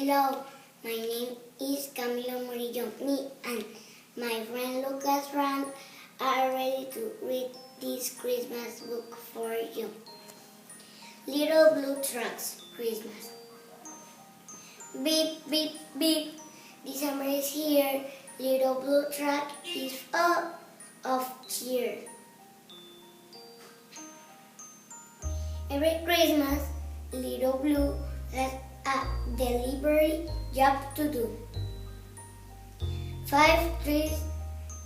Hello, my name is Camilo Murillo. Me and my friend Lucas Rand are ready to read this Christmas book for you. Little Blue Trucks, Christmas. Beep, beep, beep. December is here. Little blue truck is full of cheer. Every Christmas, Little Blue has a delivery job to do. 5 trees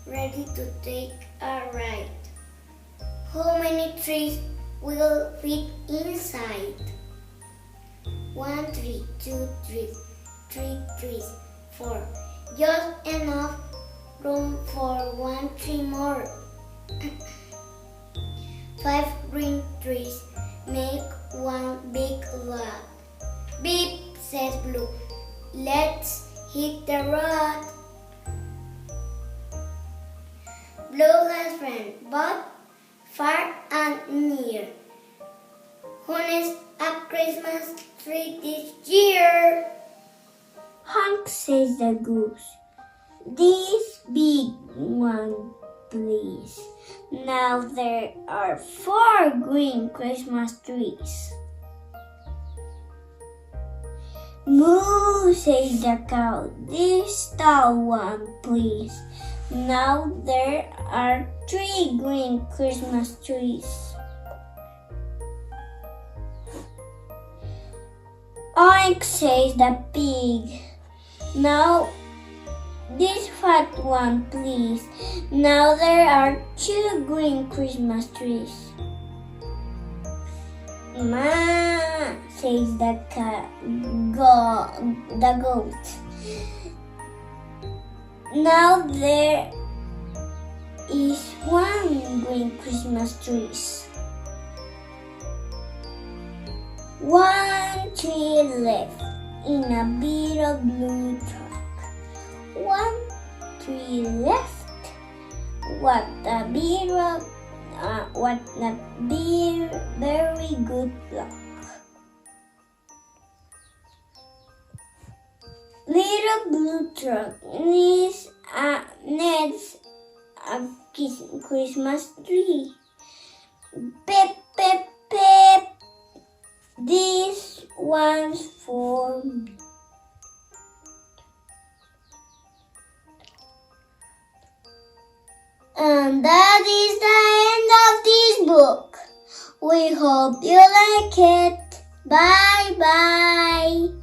ready to take a ride. How many trees will fit inside? 1 tree, 2 trees, 3 trees, 4. Just enough room for 1 tree more. 5 green trees make one big lot. Beep, says Blue. Let's hit the road. Blue has friends, both far and near. Who needs a Christmas tree this year? Honk, says the goose. This big one, please. Now there are 4 green Christmas trees. Moo, says the cow. This tall one, please. Now there are 3 green Christmas trees. Oink, says the pig. Now this fat one, please. Now there are 2 green Christmas trees. Ma, says the goat. Now there is 1 green Christmas trees. 1 tree left in a bit of blue truck. 1 tree left. What a very good luck. Little blue truck needs a Christmas tree. Pep, pep, pep. This one's for me. And that is the end of this book. We hope you like it. Bye bye.